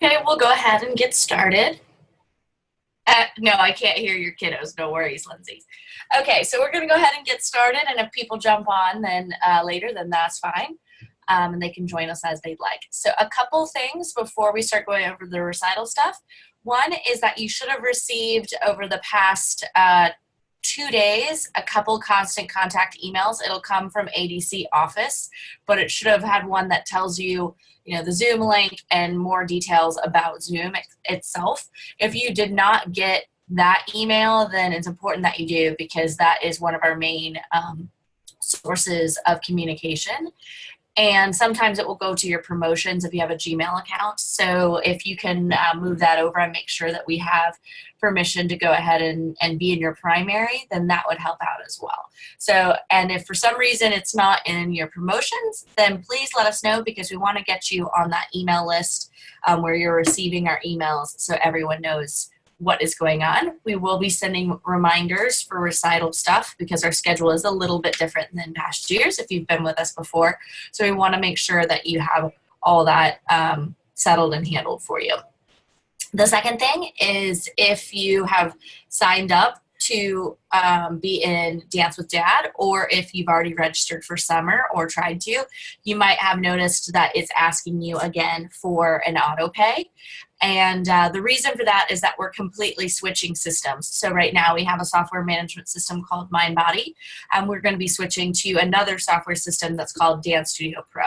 Okay, we'll go ahead and get started. No, I can't hear your kiddos. No worries, Lindsay. Okay, so we're going to go ahead and get started, and if people jump on then later, then that's fine, and they can join us as they'd like. So a couple things before we start going over the recital stuff. One is that you should have received over the past 2 days a couple constant contact emails. It'll come from ADC office, but it should have had one that tells you, the Zoom link and more details about Zoom itself. If you did not get that email, then it's important that you do, because that is one of our main sources of communication. And sometimes it will go to your promotions if you have a Gmail account. So if you can move that over and make sure that we have permission to go ahead and be in your primary, then that would help out as well. So, and if for some reason it's not in your promotions, then please let us know, because we want to get you on that email list where you're receiving our emails, so everyone knows what is going on. We will be sending reminders for recital stuff, because our schedule is a little bit different than past years if you've been with us before. So we want to make sure that you have all that settled and handled for you. The second thing is, if you have signed up to be in Dance with Dad, or if you've already registered for summer or tried to, you might have noticed that it's asking you again for an auto pay. And the reason for that is that we're completely switching systems. So right now we have a software management system called MindBody, and we're going to be switching to another software system that's called Dance Studio Pro.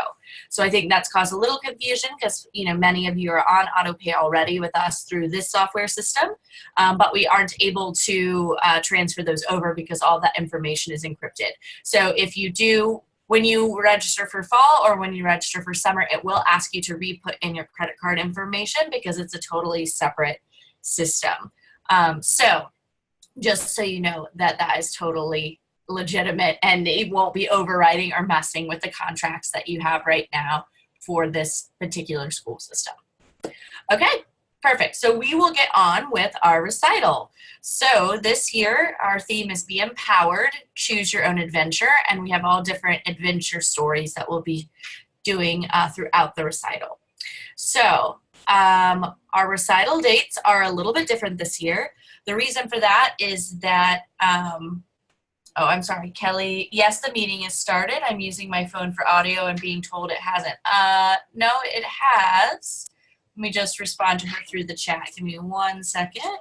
So I think that's caused a little confusion, because many of you are on auto pay already with us through this software system, but we aren't able to transfer those over because all that information is encrypted. So if you do, when you register for fall or when you register for summer, it will ask you to re-put in your credit card information, because it's a totally separate system. So just so you know that that is totally legitimate, and it won't be overriding or messing with the contracts that you have right now for this particular school system. Okay, perfect. So we will get on with our recital. So this year, our theme is Be Empowered, Choose Your Own Adventure, and we have all different adventure stories that we'll be doing throughout the recital. So our recital dates are a little bit different this year. The reason for that is that, oh, I'm sorry, Kelly. Yes, the meeting is started. I'm using my phone for audio and being told it hasn't. No, it has. Let me just respond to her through the chat. Give me 1 second.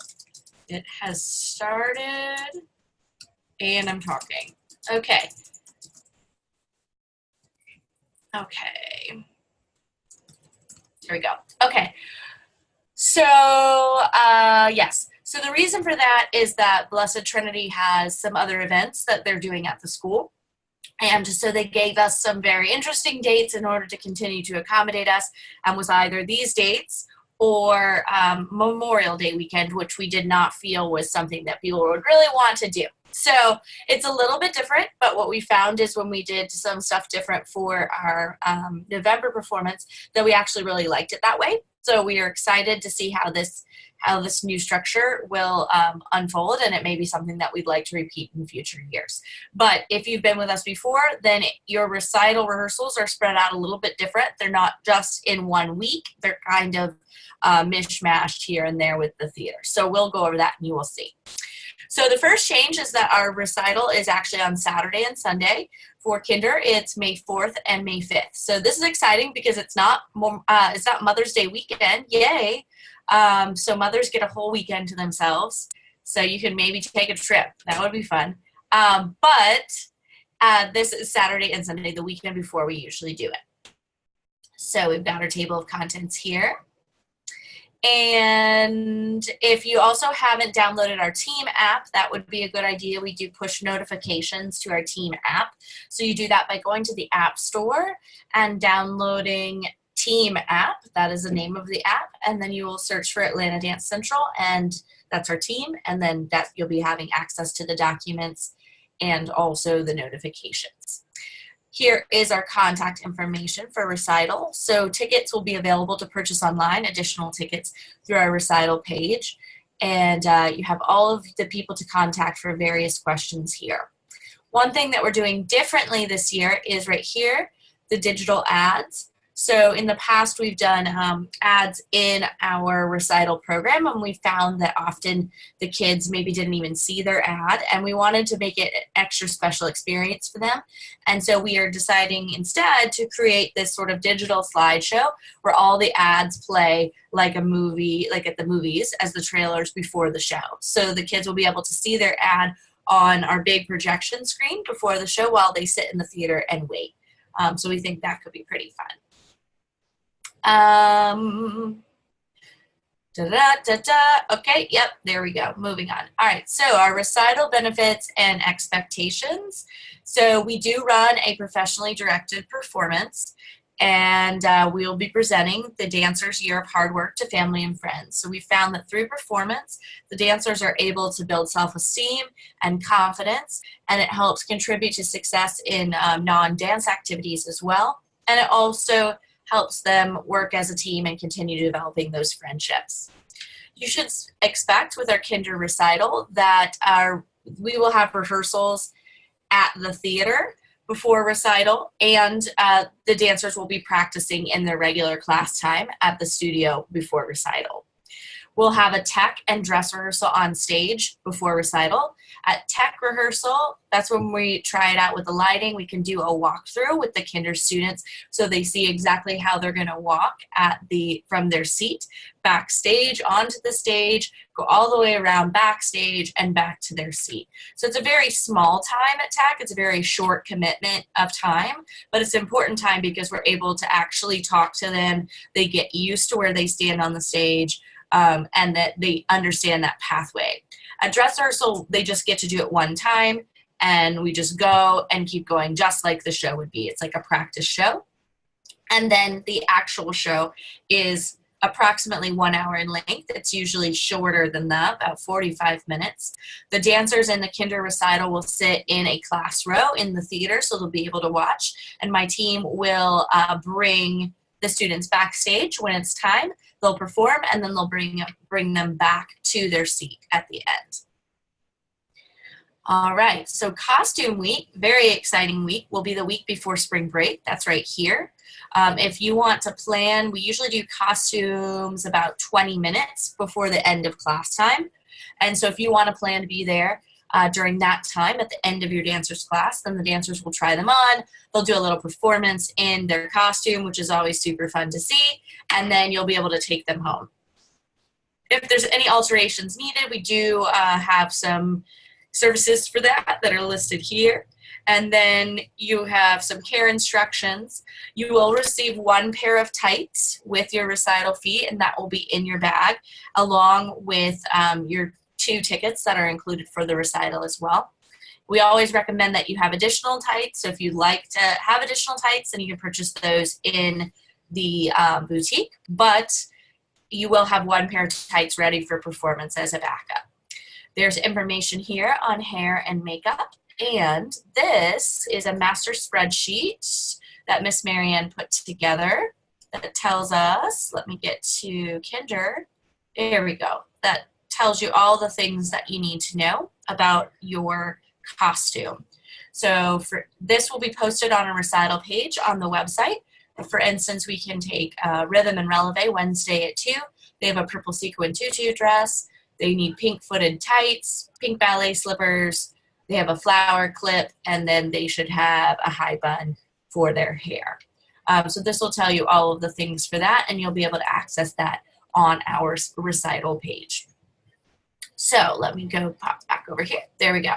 It has started, and I'm talking. Okay. Okay. There we go. Okay. So, yes. So the reason for that is that Blessed Trinity has some other events that they're doing at the school. And so they gave us some very interesting dates in order to continue to accommodate us, and was either these dates or Memorial Day weekend, which we did not feel was something that people would really want to do. So it's a little bit different, but what we found is when we did some stuff different for our November performance, that we actually really liked it that way. So we are excited to see how this new structure will unfold, and it may be something that we'd like to repeat in future years. But if you've been with us before, then your recital rehearsals are spread out a little bit different. They're not just in 1 week. They're kind of mishmashed here and there with the theater. So we'll go over that and you will see. So the first change is that our recital is actually on Saturday and Sunday. For kinder, it's May 4th and May 5th. So this is exciting because it's not Mother's Day weekend. Yay. So mothers get a whole weekend to themselves. So you can maybe take a trip. That would be fun. But this is Saturday and Sunday, the weekend before we usually do it. So we've got our table of contents here. And if you also haven't downloaded our team app, that would be a good idea. We do push notifications to our team app. So you do that by going to the App Store and downloading Team app. That is the name of the app. And then you will search for Atlanta Dance Central, and that's our team. And then that you'll be having access to the documents and also the notifications. Here is our contact information for recital. So tickets will be available to purchase online, additional tickets through our recital page. And you have all of the people to contact for various questions here. One thing that we're doing differently this year is right here, the digital ads. So in the past, we've done ads in our recital program, and we found that often the kids maybe didn't even see their ad, and we wanted to make it an extra special experience for them. And so we are deciding instead to create this sort of digital slideshow where all the ads play like a movie, like at the movies, as the trailers before the show. So the kids will be able to see their ad on our big projection screen before the show while they sit in the theater and wait. So we think that could be pretty fun. Okay, yep, there we go. Moving on. All right, so our recital benefits and expectations. So we do run a professionally directed performance, and we will be presenting the dancers' year of hard work to family and friends. So we found that through performance, the dancers are able to build self-esteem and confidence, and it helps contribute to success in non-dance activities as well. And it also helps them work as a team and continue developing those friendships. You should expect with our kinder recital that we will have rehearsals at the theater before recital, and the dancers will be practicing in their regular class time at the studio before recital. We'll have a tech and dress rehearsal on stage before recital. At tech rehearsal, that's when we try it out with the lighting. We can do a walkthrough with the kinder students so they see exactly how they're going to walk from their seat backstage onto the stage, go all the way around backstage and back to their seat. So it's a very small time at tech. It's a very short commitment of time, but it's important time because we're able to actually talk to them. They get used to where they stand on the stage. And that they understand that pathway. At dress rehearsal, they just get to do it one time, and we just go and keep going just like the show would be. It's like a practice show. And then the actual show is approximately 1 hour in length. It's usually shorter than that, about 45 minutes. The dancers in the kinder recital will sit in a class row in the theater, so they'll be able to watch. And my team will bring the students backstage when it's time. They'll perform, and then they'll bring them back to their seat at the end. All right, so costume week, very exciting week, will be the week before spring break. That's right here. If you want to plan, we usually do costumes about 20 minutes before the end of class time. And so if you want to plan to be there during that time at the end of your dancer's class, then the dancers will try them on. They'll do a little performance in their costume, which is always super fun to see, and then you'll be able to take them home. If there's any alterations needed, we do have some services for that are listed here. And then you have some care instructions. You will receive 1 pair of tights with your recital fee, and that will be in your bag, along with your 2 tickets that are included for the recital as well. We always recommend that you have additional tights, so if you'd like to have additional tights, then you can purchase those in the boutique, but you will have 1 pair of tights ready for performance as a backup. There's information here on hair and makeup, and this is a master spreadsheet that Miss Marianne put together that tells us, let me get to kinder, there we go, that tells you all the things that you need to know about your costume. So this will be posted on a recital page on the website. For instance, we can take Rhythm and Releve Wednesday at 2. They have a purple sequin tutu dress. They need pink footed tights, pink ballet slippers. They have a flower clip, and then they should have a high bun for their hair. So this will tell you all of the things for that, and you'll be able to access that on our recital page. So let me go pop back over here. There we go.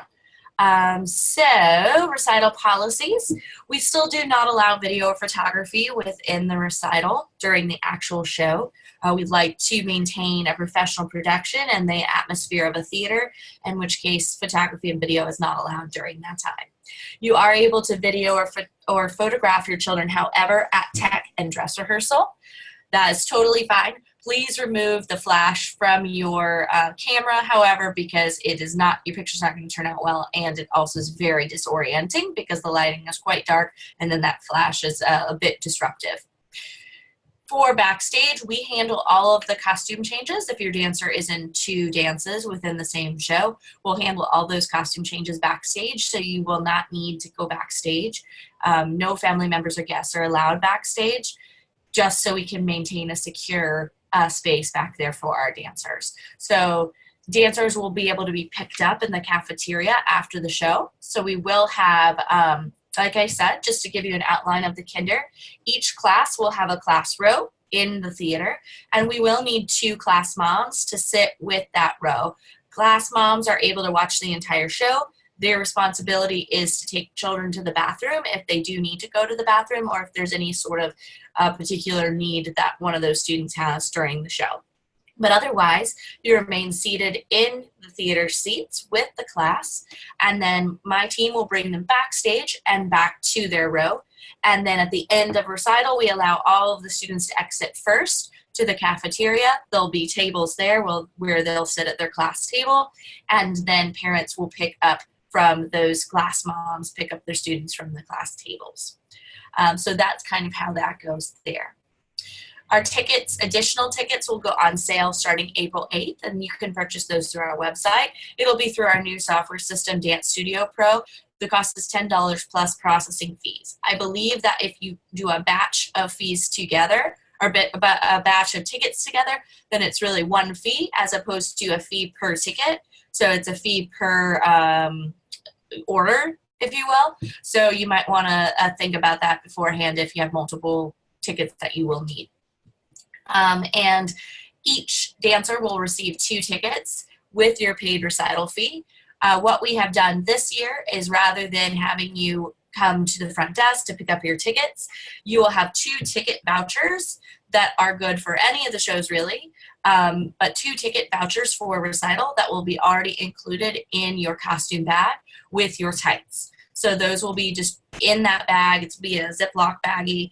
So recital policies. We still do not allow video or photography within the recital during the actual show. We'd like to maintain a professional production and the atmosphere of a theater, in which case photography and video is not allowed during that time. You are able to video or photograph your children, however, at tech and dress rehearsal. That is totally fine. Please remove the flash from your camera, however, because it is not, your picture's not going to turn out well, and it also is very disorienting because the lighting is quite dark, and then that flash is a bit disruptive. For backstage, we handle all of the costume changes. If your dancer is in 2 dances within the same show, we'll handle all those costume changes backstage, so you will not need to go backstage. No family members or guests are allowed backstage. just so we can maintain a secure space back there for our dancers. So dancers will be able to be picked up in the cafeteria after the show. So we will have, like I said, just to give you an outline of the kinder, each class will have a class row in the theater, and we will need 2 class moms to sit with that row. Class moms are able to watch the entire show. Their responsibility is to take children to the bathroom if they do need to go to the bathroom, or if there's any sort of particular need that one of those students has during the show. But otherwise, you remain seated in the theater seats with the class, and then my team will bring them backstage and back to their row. And then at the end of recital, we allow all of the students to exit first to the cafeteria. There'll be tables there where they'll sit at their class table, and then parents will pick up from those class moms, pick up their students from the class tables. So that's kind of how that goes there. Our tickets, additional tickets, will go on sale starting April 8th, and you can purchase those through our website. It'll be through our new software system, Dance Studio Pro. The cost is $10 plus processing fees. I believe that if you do a batch of fees together, or a batch of tickets together, then it's really one fee as opposed to a fee per ticket. So it's a fee per order, if you will. So you might want to think about that beforehand if you have multiple tickets that you will need. And each dancer will receive 2 tickets with your paid recital fee. What we have done this year is, rather than having you come to the front desk to pick up your tickets, you will have 2 ticket vouchers that are good for any of the shows really, but 2 ticket vouchers for recital that will be already included in your costume bag with your tights. So those will be just in that bag. It's be a Ziploc baggie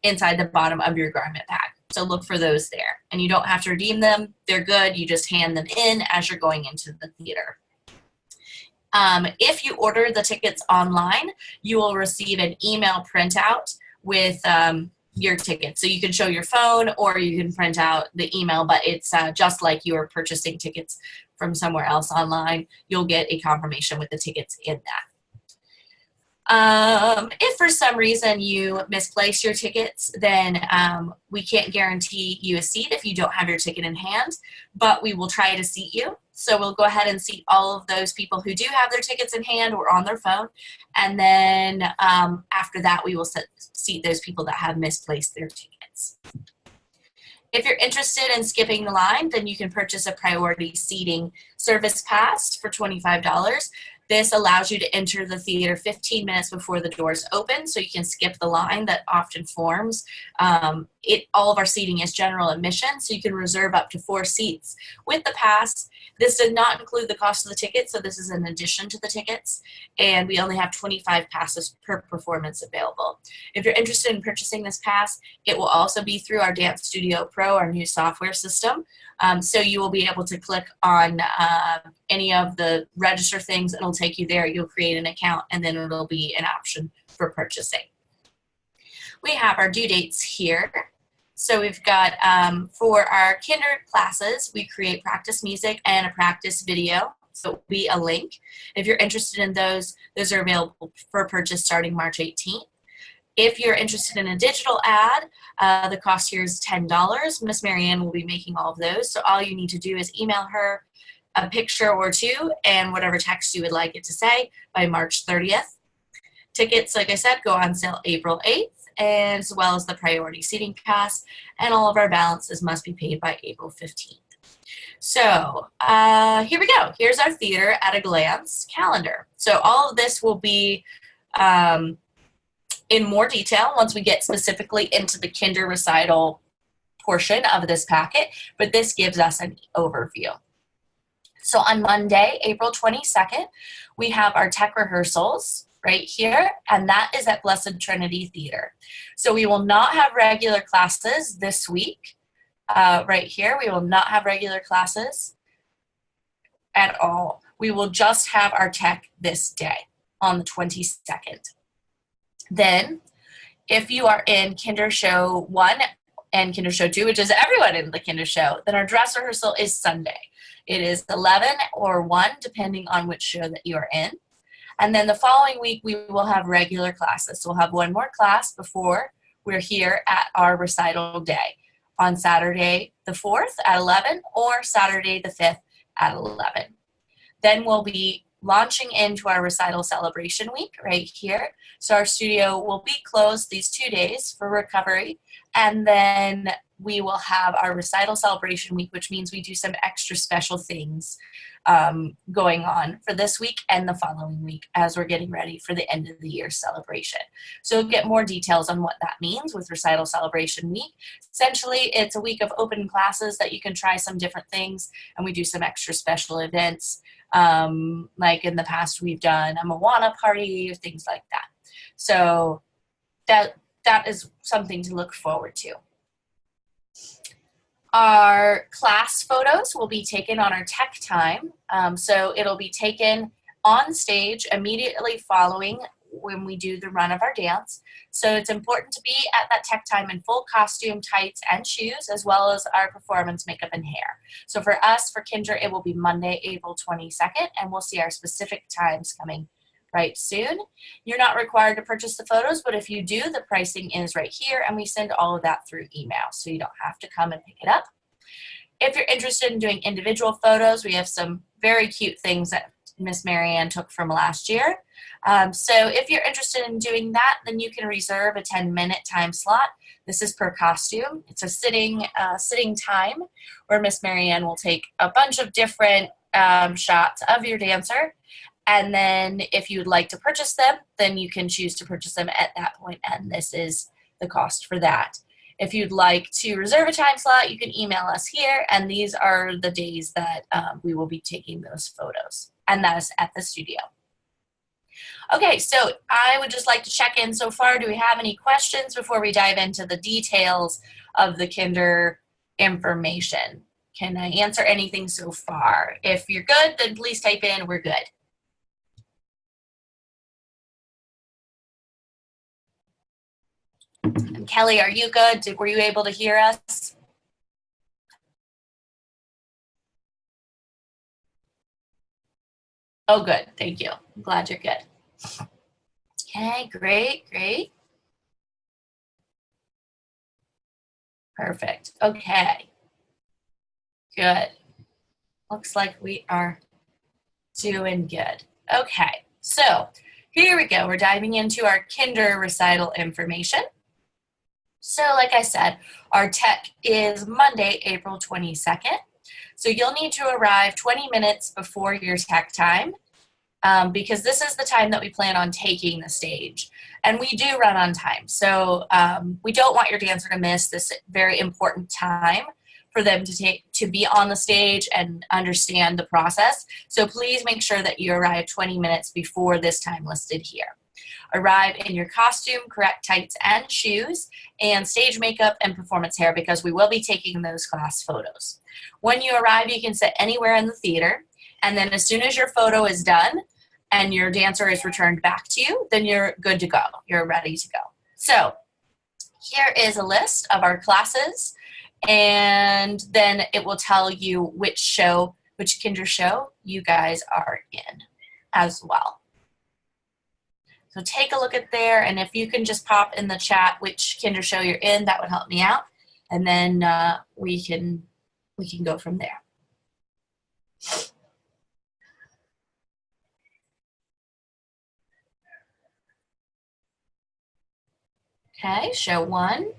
inside the bottom of your garment bag. So look for those there. And you don't have to redeem them. They're good. You just hand them in as you're going into the theater. If you order the tickets online, you will receive an email printout with your tickets. So you can show your phone or you can print out the email, but it's just like you are purchasing tickets from somewhere else online. You'll get a confirmation with the tickets in that. If for some reason you misplace your tickets, then we can't guarantee you a seat if you don't have your ticket in hand, but we will try to seat you. So we'll go ahead and seat all of those people who do have their tickets in hand or on their phone. And then after that, we will seat those people that have misplaced their tickets. If you're interested in skipping the line, then you can purchase a priority seating service pass for $25. This allows you to enter the theater 15 minutes before the doors open, so you can skip the line that often forms. All of our seating is general admission, so you can reserve up to 4 seats with the pass. This does not include the cost of the ticket, so this is in addition to the tickets, and we only have 25 passes per performance available. If you're interested in purchasing this pass, it will also be through our Dance Studio Pro, our new software system. So you will be able to click on any of the register things, and it'll take you there. You'll create an account, and then it'll be an option for purchasing. We have our due dates here. So we've got, for our kinder classes, we create practice music and a practice video. So it'll be a link. If you're interested in those are available for purchase starting March 18th. If you're interested in a digital ad, the cost here is $10. Miss Marianne will be making all of those. So all you need to do is email her a picture or 2 and whatever text you would like it to say by March 30th. Tickets, like I said, go on sale April 8th, and as well as the priority seating pass, and all of our balances must be paid by April 15th. So here we go. Here's our theater at a glance calendar. So all of this will be in more detail once we get specifically into the kinder recital portion of this packet, but this gives us an overview. So on Monday, April 22nd, we have our tech rehearsals right here, and that is at Blessed Trinity Theater. So we will not have regular classes this week. Right here, we will not have regular classes at all. We will just have our tech this day on the 22nd. Then, if you are in Kinder Show 1 and Kinder Show 2, which is everyone in the Kinder Show, then our dress rehearsal is Sunday. It is 11 or 1, depending on which show that you are in. And then the following week, we will have regular classes. So we'll have one more class before we're here at our recital day on Saturday the 4th at 11 or Saturday the 5th at 11. Then we'll be launching into our recital celebration week right here. So our studio will be closed these 2 days for recovery, and then we will have our recital celebration week, which means we do some extra special things going on for this week and the following week as we're getting ready for the end of the year celebration. So we'll get more details on what that means with Recital Celebration Week. Essentially, it's a week of open classes that you can try some different things, and we do some extra special events. Like in the past, we've done a Moana party or things like that. So that is something to look forward to. Our class photos will be taken on our tech time. So it'll be taken on stage immediately following when we do the run of our dance. So it's important to be at that tech time in full costume, tights, and shoes, as well as our performance makeup and hair. So for us, for Kinder, it will be Monday, April 22nd, and we'll see our specific times coming right soon. You're not required to purchase the photos, but if you do, the pricing is right here, and we send all of that through email, so you don't have to come and pick it up. If you're interested in doing individual photos, we have some very cute things that Miss Marianne took from last year. So if you're interested in doing that, then you can reserve a 10-minute time slot. This is per costume. It's a sitting time where Miss Marianne will take a bunch of different shots of your dancer. And then if you'd like to purchase them, then you can choose to purchase them at that point, and this is the cost for that. If you'd like to reserve a time slot, you can email us here, and these are the days that we will be taking those photos, and that is at the studio. Okay, so I would just like to check in so far. Do we have any questions before we dive into the details of the Kinder information? Can I answer anything so far? If you're good, then please type in, we're good. And Kelly, are you good? Were you able to hear us? Oh, good. Thank you. I'm glad you're good. Okay, great, great. Perfect. Okay. Good. Looks like we are doing good. Okay, so here we go. We're diving into our Kinder recital information. So like I said, our tech is Monday, April 22nd. So you'll need to arrive 20 minutes before your tech time because this is the time that we plan on taking the stage. And we do run on time. So we don't want your dancer to miss this very important time for them to be on the stage and understand the process. So please make sure that you arrive 20 minutes before this time listed here. Arrive in your costume, correct tights and shoes, and stage makeup and performance hair because we will be taking those class photos. When you arrive, you can sit anywhere in the theater, and then as soon as your photo is done and your dancer is returned back to you, then you're good to go. You're ready to go. So here is a list of our classes, and then it will tell you which Kinder show you guys are in as well. So take a look at there, and if you can just pop in the chat which Kinder show you're in, that would help me out, and then we can go from there. Okay, show 1.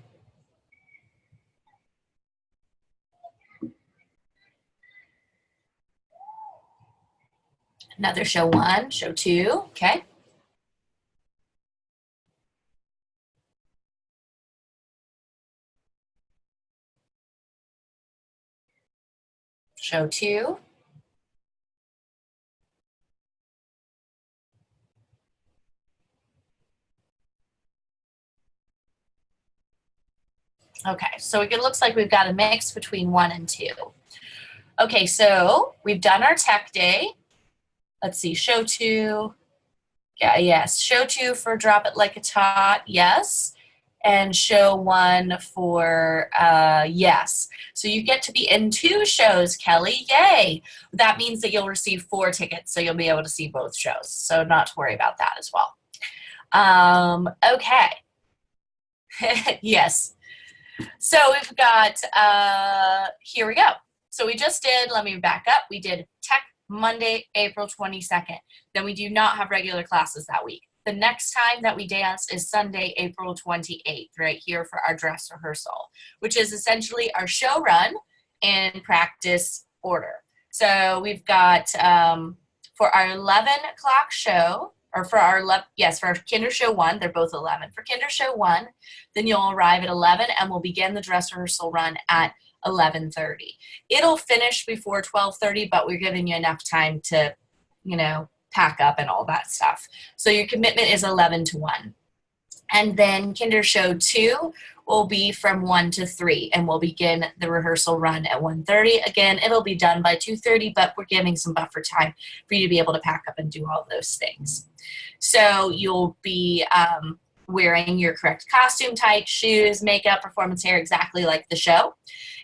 Another show 1, show 2, okay. Show 2. Okay, so it looks like we've got a mix between 1 and 2. Okay, so we've done our tech day. Let's see, show 2. Yeah, yes, show 2 for Drop It Like It's Hot, yes. And show 1 for yes. So you get to be in 2 shows, Kelly, yay. That means that you'll receive 4 tickets, so you'll be able to see both shows. So not to worry about that as well. Okay. Yes. So we've got, here we go. So we just did, let me back up. We did Tech Monday, April 22nd. Then we do not have regular classes that week. The next time that we dance is Sunday, April 28th, right here for our dress rehearsal, which is essentially our show run in practice order. So we've got, for our 11 o'clock show, or for our, yes, for our Kinder Show 1, they're both 11. For Kinder Show 1, then you'll arrive at 11 and we'll begin the dress rehearsal run at 11:30. It'll finish before 12:30, but we're giving you enough time to, you know, pack up and all that stuff. So your commitment is 11 to 1. And then Kinder Show 2 will be from 1 to 3, and we'll begin the rehearsal run at 1:30. Again, it'll be done by 2:30, but we're giving some buffer time for you to be able to pack up and do all those things. So you'll be wearing your correct costume type, shoes, makeup, performance hair, exactly like the show.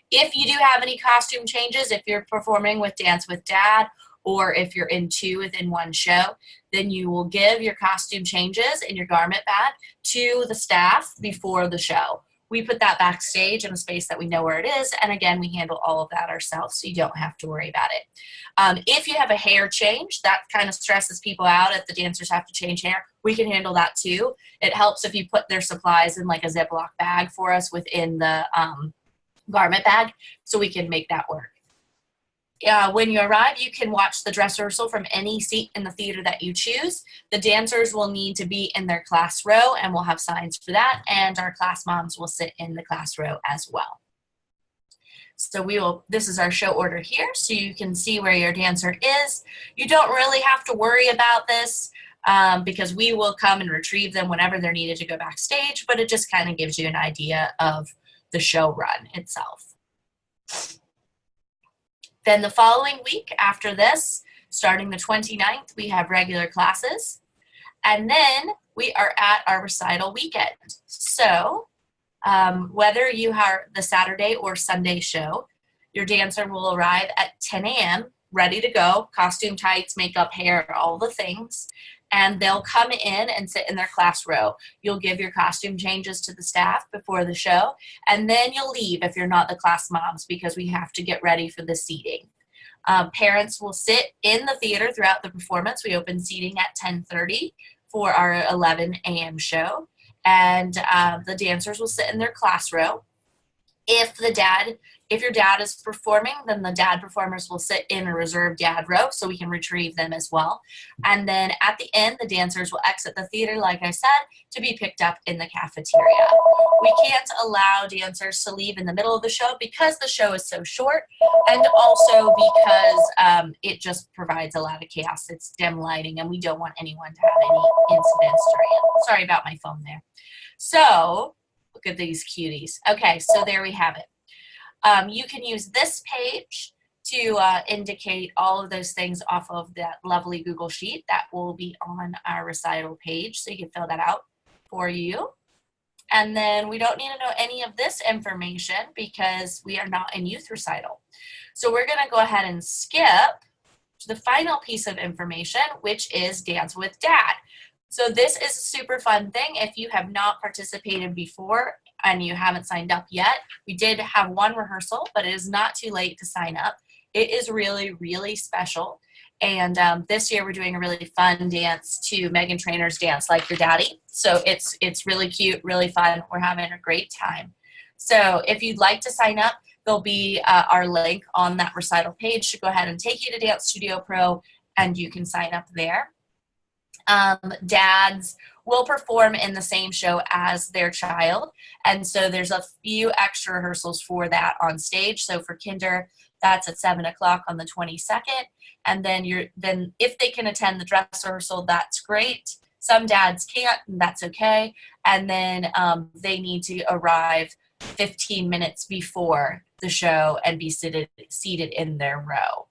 If you do have any costume changes, if you're performing with Dance with Dad, or if you're in 2 within 1 show, then you will give your costume changes in your garment bag to the staff before the show. We put that backstage in a space that we know where it is, and again, we handle all of that ourselves, so you don't have to worry about it. If you have a hair change, that kind of stresses people out if the dancers have to change hair. We can handle that too. It helps if you put their supplies in like a Ziploc bag for us within the garment bag, so we can make that work. When you arrive, you can watch the dress rehearsal from any seat in the theater that you choose. The dancers will need to be in their class row, and we'll have signs for that, and our class moms will sit in the class row as well. So this is our show order here, so you can see where your dancer is. You don't really have to worry about this because we will come and retrieve them whenever they're needed to go backstage, but it just kind of gives you an idea of the show run itself. Then the following week after this, starting the 29th, we have regular classes. And then we are at our recital weekend. So whether you have the Saturday or Sunday show, your dancer will arrive at 10 a.m., ready to go, costume tights, makeup, hair, all the things. And they'll come in and sit in their class row. You'll give your costume changes to the staff before the show, and then you'll leave if you're not the class moms because we have to get ready for the seating. Parents will sit in the theater throughout the performance. We open seating at 10:30 for our 11 a.m. show, and the dancers will sit in their class row. If your dad is performing, then the dad performers will sit in a reserved dad row so we can retrieve them as well. And then at the end, the dancers will exit the theater, like I said, to be picked up in the cafeteria. We can't allow dancers to leave in the middle of the show because the show is so short, and also because it just provides a lot of chaos. It's dim lighting, and we don't want anyone to have any incidents during it. Sorry about my phone there. So, look at these cuties. Okay, so there we have it. You can use this page to indicate all of those things off of that lovely Google Sheet that will be on our recital page, so you can fill that out for you. And then we don't need to know any of this information because we are not in youth recital. So we're going to go ahead and skip to the final piece of information, which is Dance with Dad. So this is a super fun thing. If you have not participated before and you haven't signed up yet, we did have one rehearsal, but it is not too late to sign up. It is really, really special. And this year we're doing a really fun dance to Meghan Trainor's Dance Like Your Daddy. So it's really cute, really fun. We're having a great time. So if you'd like to sign up, there'll be our link on that recital page to go ahead and take you to Dance Studio Pro, and you can sign up there. Dads will perform in the same show as their child, and so there's a few extra rehearsals for that on stage. So for Kinder, that's at 7 o'clock on the 22nd, and then if they can attend the dress rehearsal, that's great. Some dads can't, and that's okay. And then they need to arrive 15 minutes before the show and be seated in their row.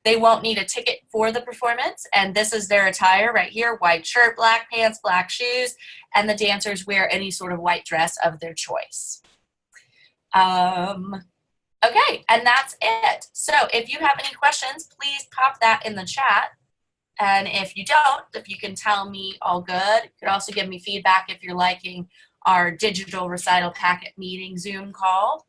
They won't need a ticket for the performance, and this is their attire right here: white shirt, black pants, black shoes, and the dancers wear any sort of white dress of their choice. Okay, and that's it. So if you have any questions, please pop that in the chat. And if you don't, if you can tell me all good, you could also give me feedback if you're liking our digital recital packet meeting Zoom call.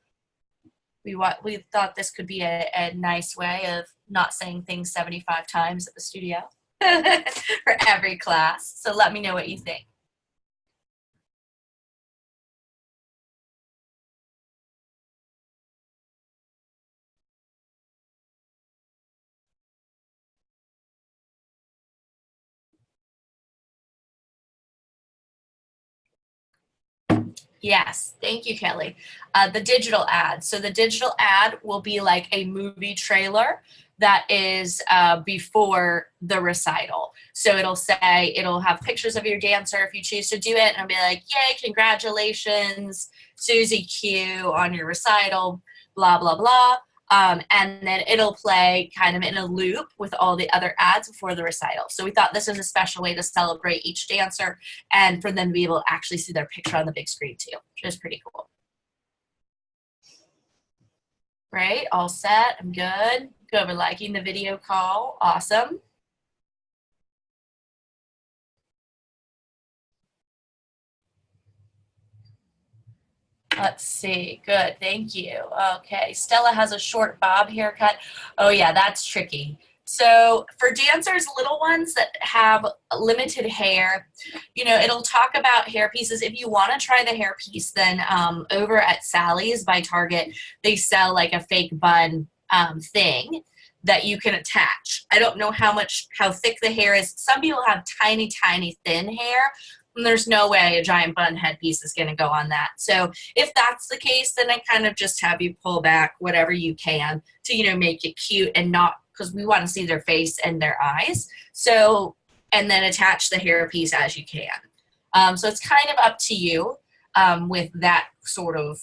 We thought this could be a nice way of not saying things 75 times at the studio for every class. So let me know what you think. Yes, thank you, Kelly. The digital ad. So the digital ad will be like a movie trailer that is before the recital. So it'll have pictures of your dancer if you choose to do it, and it'll be like, yay, congratulations, Susie Q on your recital, blah, blah, blah. And then it'll play kind of in a loop with all the other ads before the recital. So we thought this was a special way to celebrate each dancer and for them to be able to actually see their picture on the big screen too, which is pretty cool. Great, all set, I'm good. Go over liking the video call, awesome. Let's see, good, thank you. Okay, Stella has a short bob haircut. Oh yeah, that's tricky. So for dancers, little ones that have limited hair, you know, it'll talk about hair pieces. If you want to try the hair piece, then over at Sally's by Target, they sell like a fake bun thing that you can attach. I don't know how thick the hair is. Some people have tiny, tiny thin hair. And there's no way a giant bun headpiece is going to go on that. So if that's the case, then I kind of just have you pull back whatever you can to, you know, make it cute and not, because we want to see their face and their eyes. So, and then attach the hair piece as you can. So it's kind of up to you with that sort of,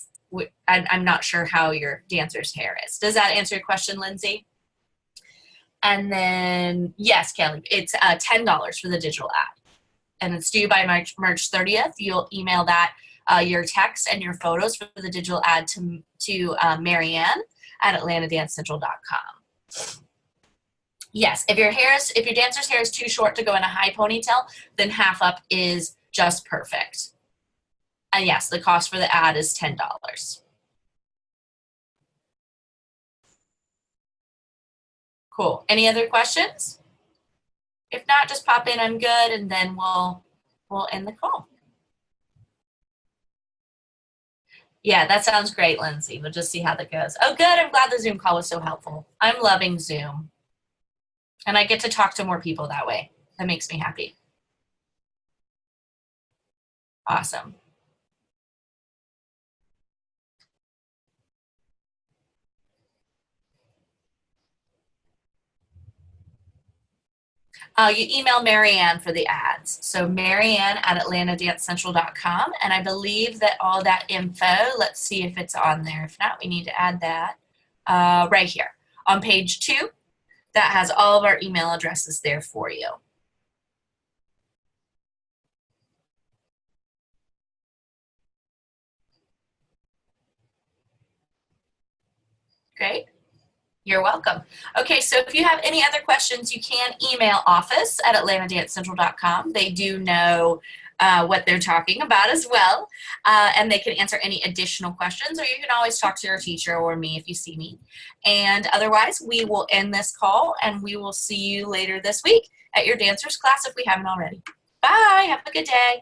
I'm not sure how your dancer's hair is. Does that answer your question, Lindsay? And then, yes, Kelly, it's $10 for the digital ad. And it's due by March 30th. You'll email that your text and your photos for the digital ad to Marianne at atlantadancecentral.com. Yes, if your dancer's hair is too short to go in a high ponytail, then half up is just perfect. And yes, the cost for the ad is $10. Cool. Any other questions? If not, just pop in, I'm good, and then we'll end the call. Yeah, that sounds great, Lindsay. We'll just see how that goes. Oh, good. I'm glad the Zoom call was so helpful. I'm loving Zoom. And I get to talk to more people that way. That makes me happy. Awesome. You email Marianne for the ads. So Marianne at atlantadancecentral.com. And I believe that all that info, let's see if it's on there. If not, we need to add that right here on page 2. That has all of our email addresses there for you. Great. You're welcome. Okay, so if you have any other questions, you can email office at atlantadancecentral.com. They do know what they're talking about as well, and they can answer any additional questions, or you can always talk to your teacher or me if you see me. And otherwise, we will end this call, and we will see you later this week at your dancers class if we haven't already. Bye. Have a good day.